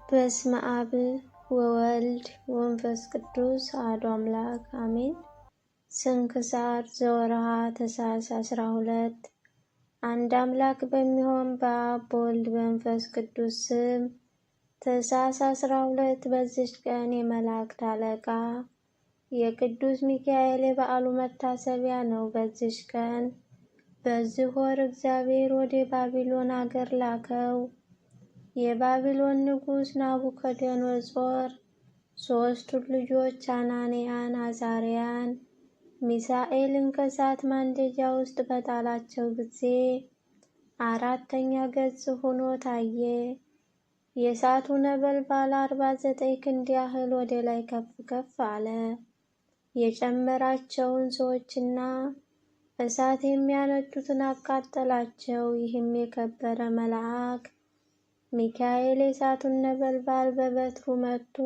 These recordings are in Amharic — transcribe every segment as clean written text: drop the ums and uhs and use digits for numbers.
በስመ አብ ወወልድ ወመንፈስ ቅዱስ አሐዱ አምላክ አሜን። ስንክሳር ዘወርኀ ታኅሣሥ 12 አንድ አምላክ በሚሆን በአብ በወልድ በመንፈስ ቅዱስ ስም ታኅሣሥ 12 በዚች ቀን የመላእክት አለቃ የቅዱስ ሚካኤል የበዓሉ መታሰቢያ ነው። በዚች ቀን በዚህ ወር እግዚአብሔር ወደ ባቢሎን አገር ላከው። የባቢሎን ንጉሥ ናቡከደነፆር ሦስቱን ልጆች አናንያን፣ አዛርያን፣ ሚሳኤልን ከእሳት ማንደጃ ውስጥ በጣላቸው ጊዜ አራተኛ ገጽ ሆኖ ታየ። የእሳቱ ነበልባል 49 ክንድ ያህል ወደ ላይ ከፍ ከፍ አለ። የጨመራቸውን ሰዎችና እሳት የሚያነዱትን አቃጠላቸው። ይህም የከበረ መልአክ ሚካኤል የእሳቱን ነበልባል በበትሩ መትቶ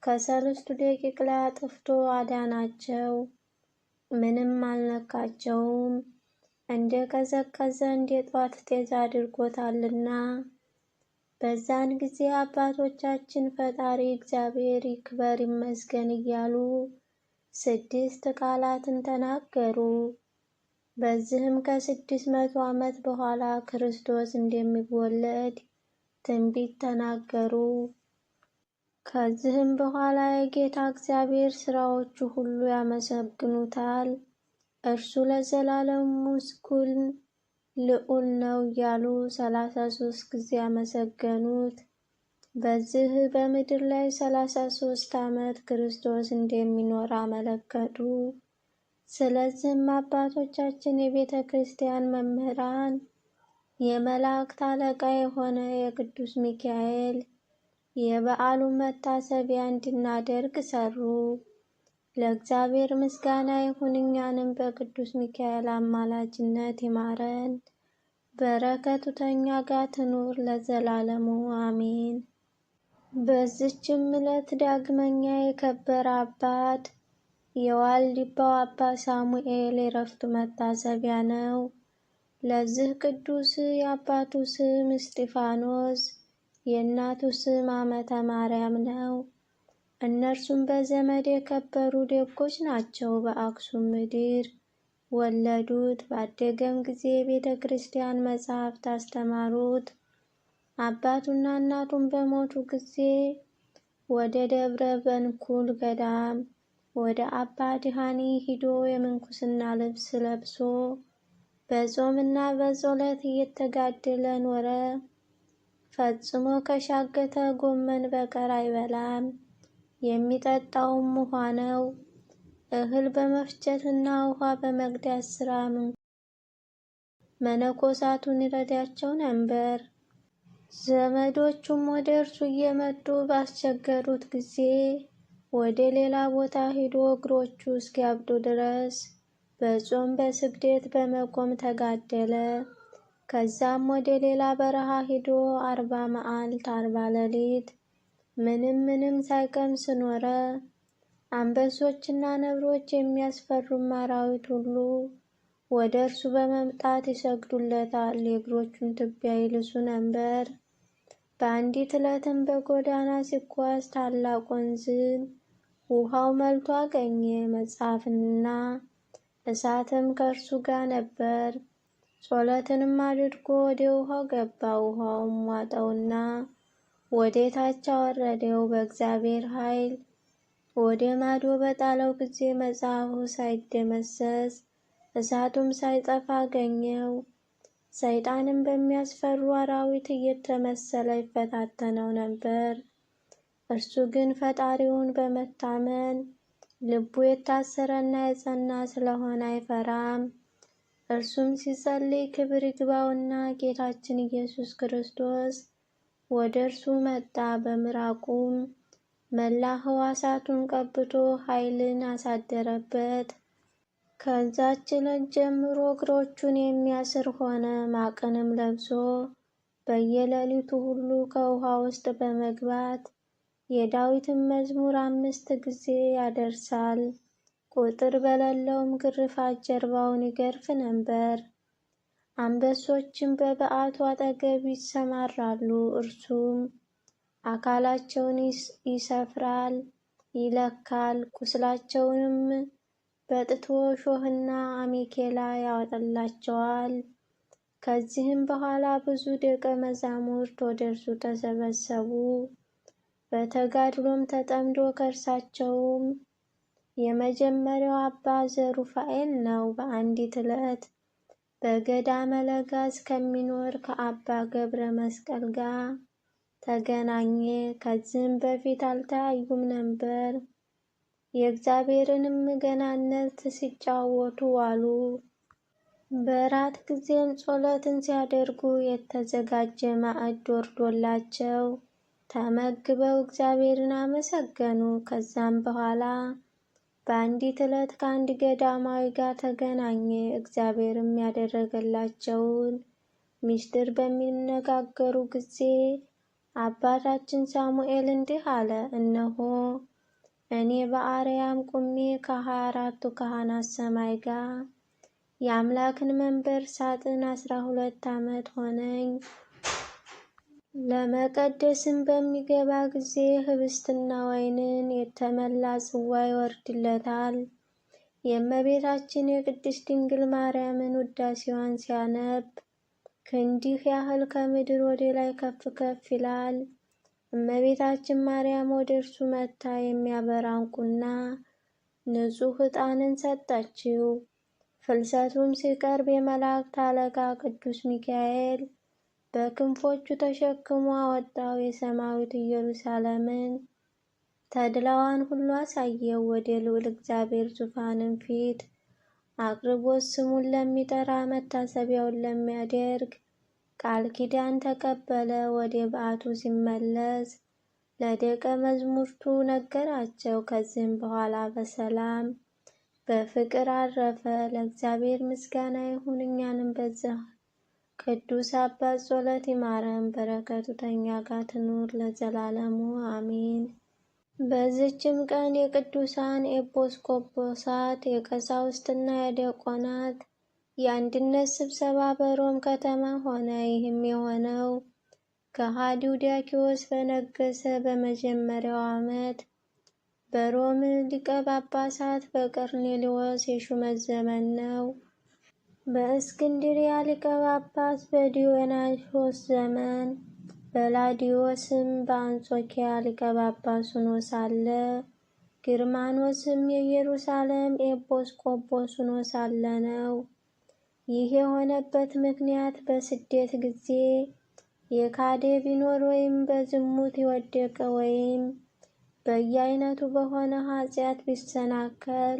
ከ3 ደቂቅ ላይ አጥፍቶ አዳናቸው። ምንም አልነካቸውም፣ እንደ ቀዘቀዘ እንደ ጧት ጤዛ አድርጎታልና። በዛን ጊዜ አባቶቻችን ፈጣሪ እግዚአብሔር ይክበር ይመስገን እያሉ 6 ቃላትን ተናገሩ። በዚህም ከ600 ዓመት በኋላ ክርስቶስ እንደሚወለድ ትንቢት ተናገሩ። ከዚህም በኋላ የጌታ እግዚአብሔር ሥራዎቹ ሁሉ ያመሰግኑታል፣ እርሱ ለዘላለም ምስጉን ልዑል ነው እያሉ 33 ጊዜ ያመሰገኑት። በዚህ በምድር ላይ 33 ዓመት ክርስቶስ እንደሚኖር አመለከቱ። ስለዚህም አባቶቻችን የቤተ ክርስቲያን መምህራን የመላእክት አለቃ የሆነ የቅዱስ ሚካኤል የበዓሉን መታሰቢያ እንድናደርግ ሰሩ። ለእግዚአብሔር ምስጋና ይሁን፣ እኛንም በቅዱስ ሚካኤል አማላጅነት ይማረን፣ በረከቱ ከእኛ ጋር ትኑር ለዘላለሙ አሜን። በዚችም ዕለት ዳግመኛ የከበረ አባት የዋልድባው አባ ሳሙኤል የዕረፍቱ መታሰቢያ ነው። ለዚህ ቅዱስ የአባቱ ስም እስጢፋኖስ የእናቱ ስም አመተ ማርያም ነው። እነርሱም በዘመድ የከበሩ ደጎች ናቸው። በአክሱም ምድር ወለዱት። ባደገም ጊዜ የቤተ ክርስቲያን መጻሕፍት አስተማሩት። አባቱና እናቱም በሞቱ ጊዜ ወደ ደብረ በንኩል ገዳም ወደ አባ ድኃኒ ሂዶ የምንኩስና ልብስ ለብሶ በጾምና በጸሎት እየተጋደለ ኖረ። ፈጽሞ ከሻገተ ጎመን በቀር አይበላም። የሚጠጣውም ውሃ ነው። እህል በመፍጨትና ውሃ በመቅዳት ሥራ መነኮሳቱን ይረዳቸው ነበር። ዘመዶቹም ወደ እርሱ እየመጡ ባስቸገሩት ጊዜ ወደ ሌላ ቦታ ሂዶ እግሮቹ እስኪያብጡ ድረስ በጾም በስግደት በመቆም ተጋደለ። ከዛም ወደ ሌላ በረሃ ሂዶ 40 መዓልት 40 ሌሊት ምንም ሳይቀምስ ኖረ። አንበሶችና ነብሮች የሚያስፈሩም አራዊት ሁሉ ወደ እርሱ በመምጣት ይሰግዱለታል፣ የእግሮቹን ትቢያ ይልሱ ነበር። በአንዲት ዕለትም በጎዳና ሲጓዝ ታላቅ ወንዝን ውሃው መልቶ አገኘ። መጽሐፍንና እሳትም ከእርሱ ጋር ነበር። ጸሎትንም አድርጎ ወደ ውሃው ገባ። ውሃውም ዋጠውና ወደ ታች አወረደው። በእግዚአብሔር ኃይል ወደ ማዶ በጣለው ጊዜ መጽሐፉ ሳይደመሰስ እሳቱም ሳይጠፋ አገኘው። ሰይጣንም በሚያስፈሩ አራዊት እየተመሰለ ይፈታተነው ነበር። እርሱ ግን ፈጣሪውን በመታመን ልቡ የታሰረና የጸና ስለሆነ አይፈራም። እርሱም ሲጸልይ ክብር ይግባውና ጌታችን ኢየሱስ ክርስቶስ ወደ እርሱ መጣ። በምራቁም መላ ሕዋሳቱን ቀብቶ ኃይልን አሳደረበት። ከዛች ዕለት ጀምሮ እግሮቹን የሚያስር ሆነ። ማቅንም ለብሶ በየሌሊቱ ሁሉ ከውሃ ውስጥ በመግባት የዳዊትን መዝሙር 5 ጊዜ ያደርሳል። ቁጥር በሌለውም ግርፋት ጀርባውን ይገርፍ ነበር። አንበሶችም በበዓቱ አጠገብ ይሰማራሉ። እርሱም አካላቸውን ይሰፍራል፣ ይለካል። ቁስላቸውንም በጥቶ እሾህና አሜኬላ ያወጣላቸዋል። ከዚህም በኋላ ብዙ ደቀ መዛሙርት ወደ እርሱ ተሰበሰቡ። በተጋድሎም ተጠምዶ ከእርሳቸውም የመጀመሪያው አባ ዘሩፋኤል ነው። በአንዲት ዕለት በገዳመ ለጋስ ከሚኖር ከአባ ገብረ መስቀል ጋር ተገናኘ። ከዚህም በፊት አልተያዩም ነበር። የእግዚአብሔርንም ገናነት ሲጫወቱ ዋሉ። በራት ጊዜም ጸሎትን ሲያደርጉ የተዘጋጀ ማዕድ ወርዶላቸው ተመግበው እግዚአብሔርን አመሰገኑ። ከዛም በኋላ በአንዲት ዕለት ከአንድ ገዳማዊ ጋር ተገናኘ። እግዚአብሔርም ያደረገላቸውን ምስጢር በሚነጋገሩ ጊዜ አባታችን ሳሙኤል እንዲህ አለ። እነሆ እኔ በአርያም ቁሜ ከ24ቱ ካህናት ሰማይ ጋር የአምላክን መንበር ሳጥን 12 ዓመት ሆነኝ። ለመቀደስም በሚገባ ጊዜ ህብስትና ወይንን የተመላ ጽዋ ይወርድለታል። የእመቤታችን የቅድስት ድንግል ማርያምን ውዳሴዋን ሲያነብ ክንዲህ ያህል ከምድር ወደ ላይ ከፍ ከፍ ይላል። እመቤታችን ማርያም ወደ እርሱ መጥታ የሚያበራ ዕንቁና ንጹሕ ዕጣንን ሰጠችው። ፍልሰቱም ሲቀርብ የመላእክት አለቃ ቅዱስ ሚካኤል በክንፎቹ ተሸክሞ አወጣው። የሰማያዊት ኢየሩሳሌምን ተድላዋን ሁሉ አሳየው። ወደ ልዑል እግዚአብሔር ዙፋንም ፊት አቅርቦት ስሙን ለሚጠራ መታሰቢያውን ለሚያደርግ ቃል ኪዳን ተቀበለ። ወደ በዓቱ ሲመለስ ለደቀ መዛሙርቱ ነገራቸው። ከዚህም በኋላ በሰላም በፍቅር አረፈ። ለእግዚአብሔር ምስጋና ይሁን፣ እኛንም በዚህ ቅዱስ አባት ጸሎት ይማረን፣ በረከቱ ከእኛ ጋር ትኑር ለዘላለሙ አሜን። በዚችም ቀን የቅዱሳን ኤጲስቆጶሳት፣ የቀሳውስትና የዲያቆናት የአንድነት ስብሰባ በሮም ከተማ ሆነ። ይህም የሆነው ከሃዲው ዳኪዎስ በነገሰ በመጀመሪያው ዓመት በሮም ሊቀ ጳጳሳት በቀርኔሌዎስ የሹመት ዘመን ነው። በእስክንድርያ ሊቀ ጳጳስ በዲዮናስዮስ ዘመን በላዲዮስም በአንጾኪያ ሊቀ ጳጳስ ሆኖ ሳለ ግርማኖስም የኢየሩሳሌም ኤጲስቆጶስ ሆኖ ሳለ ነው። ይህ የሆነበት ምክንያት በስደት ጊዜ የካደ ቢኖር ወይም በዝሙት የወደቀ ወይም በየአይነቱ በሆነ ኃጢአት ቢሰናከል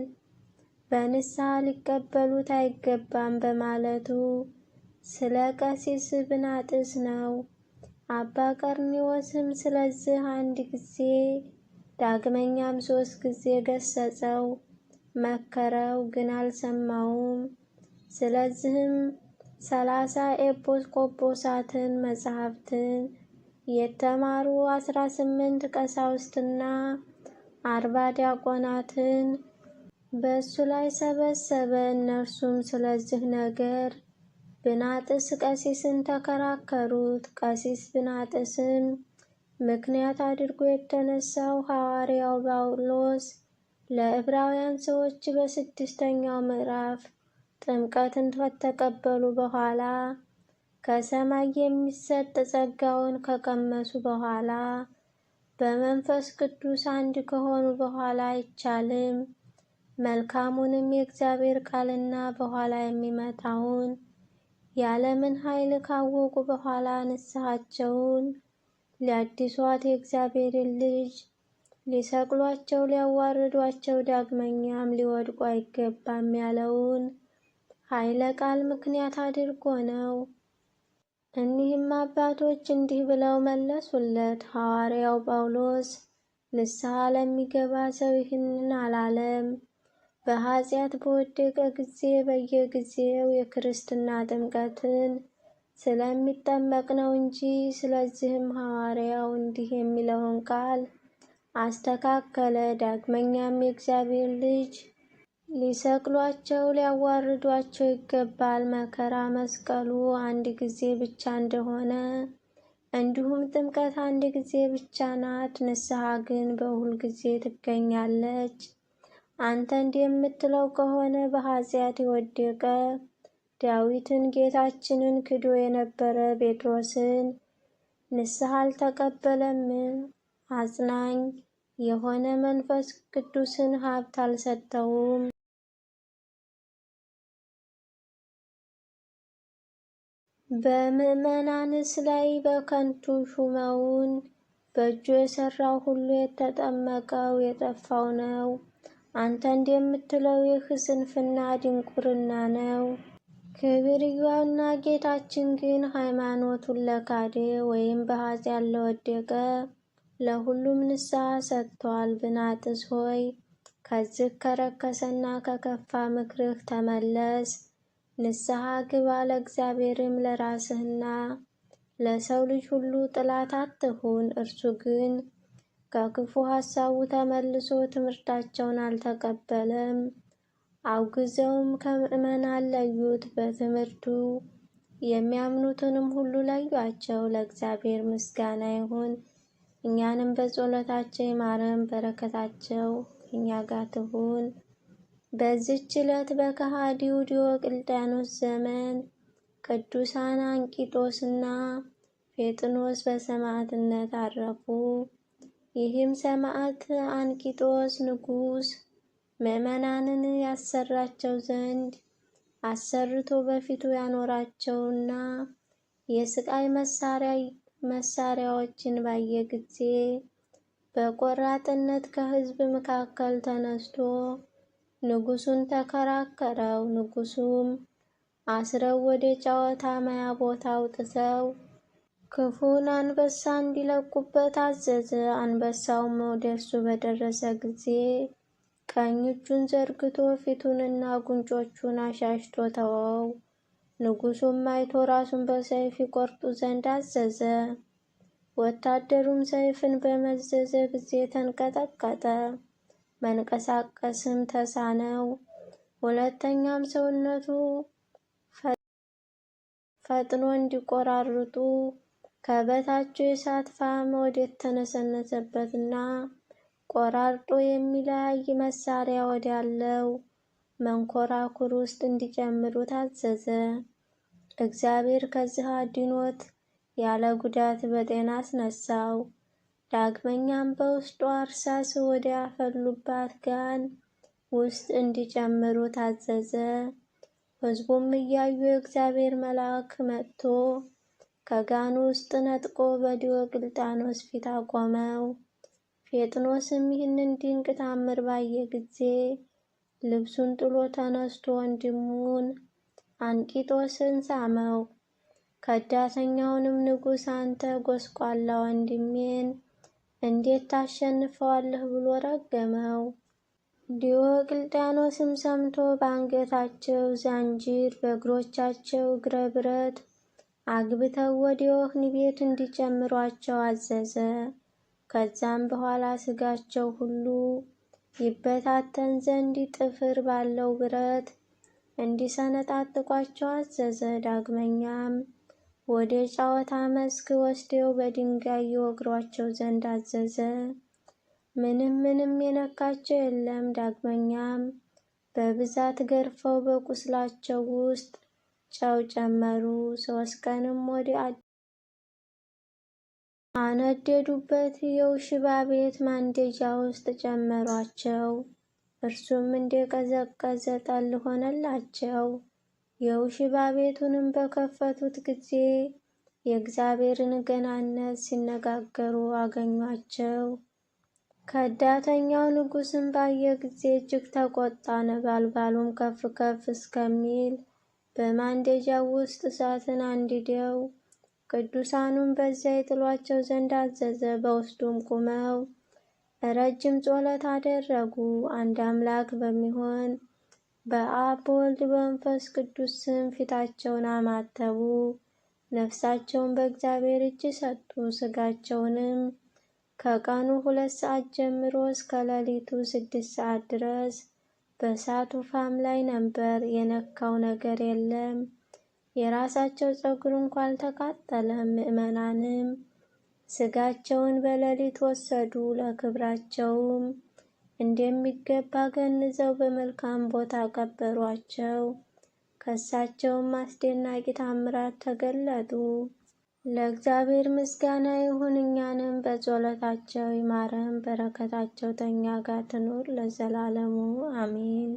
በንስሐ ሊቀበሉት አይገባም በማለቱ ስለ ቀሲስ ብናጥስ ነው። አባ ቀርኔዎስም ስለዚህ አንድ ጊዜ ዳግመኛም 3 ጊዜ ገሰጸው፣ መከረው፣ ግን አልሰማውም። ስለዚህም 30 ኤጲስቆጶሳትን መጻሕፍትን የተማሩ 18 ቀሳውስትና 40 ዲያቆናትን በእሱ ላይ ሰበሰበ። እነርሱም ስለዚህ ነገር ብናጥስ ቀሲስን ተከራከሩት። ቀሲስ ብናጥስም ምክንያት አድርጎ የተነሳው ሐዋርያው ጳውሎስ ለዕብራውያን ሰዎች በ6ኛው ምዕራፍ ጥምቀትን ከተቀበሉ በኋላ ከሰማይ የሚሰጥ ጸጋውን ከቀመሱ በኋላ በመንፈስ ቅዱስ አንድ ከሆኑ በኋላ አይቻልም፣ መልካሙንም የእግዚአብሔር ቃልና በኋላ የሚመጣውን የዓለምን ኃይል ካወቁ በኋላ ንስሐቸውን ሊያድሷት የእግዚአብሔርን ልጅ ሊሰቅሏቸው፣ ሊያዋርዷቸው፣ ዳግመኛም ሊወድቁ አይገባም ያለውን ኃይለ ቃል ምክንያት አድርጎ ነው። እኒህም አባቶች እንዲህ ብለው መለሱለት። ሐዋርያው ጳውሎስ ንስሐ ለሚገባ ሰው ይህንን አላለም። በኃጢአት በወደቀ ጊዜ በየጊዜው የክርስትና ጥምቀትን ስለሚጠመቅ ነው እንጂ። ስለዚህም ሐዋርያው እንዲህ የሚለውን ቃል አስተካከለ። ዳግመኛም የእግዚአብሔር ልጅ ሊሰቅሏቸው፣ ሊያዋርዷቸው ይገባል። መከራ መስቀሉ አንድ ጊዜ ብቻ እንደሆነ እንዲሁም ጥምቀት አንድ ጊዜ ብቻ ናት፣ ንስሐ ግን በሁል ጊዜ ትገኛለች። አንተ እንደምትለው ከሆነ በኃጢአት የወደቀ ዳዊትን ጌታችንን ክዶ የነበረ ጴጥሮስን ንስሐ አልተቀበለም? አጽናኝ የሆነ መንፈስ ቅዱስን ሀብት አልሰጠውም? በምዕመናንስ ላይ በከንቱ ሹመውን በእጁ የሰራው ሁሉ የተጠመቀው የጠፋው ነው። አንተ እንደምትለው ይህ ስንፍና ድንቁርና ነው። ክብር ይግባውና ጌታችን ግን ሃይማኖቱን ለካደ ወይም በኃጢአት ለወደቀ ለሁሉም ንስሐ ሰጥቷል። ብናጥስ ሆይ ከዚህ ከረከሰና ከከፋ ምክርህ ተመለስ፣ ንስሐ ግባ። ለእግዚአብሔርም ለራስህና ለሰው ልጅ ሁሉ ጠላት አትሁን። እርሱ ግን ከክፉ ሐሳቡ ተመልሶ ትምህርታቸውን አልተቀበለም። አውግዘውም ከምዕመናን ለዩት፣ በትምህርቱ የሚያምኑትንም ሁሉ ለዩአቸው። ለእግዚአብሔር ምስጋና ይሁን፣ እኛንም በጸሎታቸው ይማረን፣ በረከታቸው እኛ ጋር ትሁን። በዚች ዕለት በከሃዲው ዲዮቅልጥያኖስ ዘመን ቅዱሳን አንቂጦስና ፌጥኖስ በሰማዕትነት አረፉ። ይህም ሰማዕት አንቂጦስ ንጉሥ ምዕመናንን ያሰራቸው ዘንድ አሰርቶ በፊቱ ያኖራቸውና የስቃይ መሳሪያዎችን ባየ ጊዜ በቆራጥነት ከሕዝብ መካከል ተነስቶ ንጉሡን ተከራከረው። ንጉሡም አስረው ወደ ጨዋታ ማያ ቦታ አውጥተው ክፉን አንበሳ እንዲለቁበት አዘዘ። አንበሳውም ወደ እርሱ በደረሰ ጊዜ ቀኝ እጁን ዘርግቶ ፊቱንና ጉንጮቹን አሻሽቶ ተወው። ንጉሡም አይቶ ራሱን በሰይፍ ይቆርጡ ዘንድ አዘዘ። ወታደሩም ሰይፍን በመዘዘ ጊዜ ተንቀጠቀጠ፣ መንቀሳቀስም ተሳነው። ሁለተኛም ሰውነቱ ፈጥኖ እንዲቆራርጡ ከበታቸው የእሳት ፍም ወደተነሰነሰበትና ቆራርጦ የሚለያይ መሳሪያ ወዳለው መንኮራኩር ውስጥ እንዲጨምሩ ታዘዘ። እግዚአብሔር ከዚህ አድኖት ያለ ጉዳት በጤና አስነሳው። ዳግመኛም በውስጧ እርሳስ ወዲያፈሉባት ጋን ውስጥ እንዲጨምሩ ታዘዘ። ሕዝቡም እያዩ የእግዚአብሔር መልአክ መጥቶ ከጋኑ ውስጥ ነጥቆ በዲዮቅልጥያኖስ ፊት አቆመው። ፌጥኖስም ይህንን ድንቅ ታምር ባየ ጊዜ ልብሱን ጥሎ ተነስቶ ወንድሙን አንቂጦስን ሳመው። ከዳተኛውንም ንጉሥ አንተ ጎስቋላ ወንድሜን እንዴት ታሸንፈዋለህ ብሎ ረገመው። ዲዮቅልጥያኖስም ሰምቶ በአንገታቸው ዛንጅር በእግሮቻቸው እግረ ብረት አግብተው ወደ ወህኒ ቤት እንዲጨምሯቸው አዘዘ። ከዛም በኋላ ስጋቸው ሁሉ ይበታተን ዘንድ ጥፍር ባለው ብረት እንዲሰነጣጥቋቸው አዘዘ። ዳግመኛም ወደ ጨዋታ መስክ ወስደው በድንጋይ ይወግሯቸው ዘንድ አዘዘ። ምንም የነካቸው የለም። ዳግመኛም በብዛት ገርፈው በቁስላቸው ውስጥ ጨው ጨመሩ። 3 ቀንም ወደ አነደዱበት የውሽባ ቤት ማንደጃ ውስጥ ጨመሯቸው። እርሱም እንደ ቀዘቀዘ ጠል ሆነላቸው። የውሽባ ቤቱንም በከፈቱት ጊዜ የእግዚአብሔርን ገናነት ሲነጋገሩ አገኟቸው። ከዳተኛው ንጉሥም ባየ ጊዜ እጅግ ተቆጣ። ነበልባሉም ከፍ ከፍ እስከሚል በማንደጃው ውስጥ እሳትን አንድደው ቅዱሳኑን በዚያ ይጥሏቸው ዘንድ አዘዘ። በውስጡም ቁመው ረጅም ጸሎት አደረጉ። አንድ አምላክ በሚሆን በአብ በወልድ በመንፈስ ቅዱስ ስም ፊታቸውን አማተቡ። ነፍሳቸውን በእግዚአብሔር እጅ ሰጡ። ስጋቸውንም ከቀኑ 2 ሰዓት ጀምሮ እስከ ሌሊቱ 6 ሰዓት ድረስ በእሳቱ ፍም ላይ ነበር። የነካው ነገር የለም። የራሳቸው ፀጉር እንኳ አልተቃጠለም። ምዕመናንም ሥጋቸውን በሌሊት ወሰዱ። ለክብራቸውም እንደሚገባ ገንዘው በመልካም ቦታ ቀበሯቸው። ከእሳቸውም አስደናቂ ታምራት ተገለጡ። ለእግዚአብሔር ምስጋና ይሁን፣ እኛንም በጸሎታቸው ይማረን፣ በረከታቸው ከእኛ ጋር ትኑር ለዘላለሙ አሜን።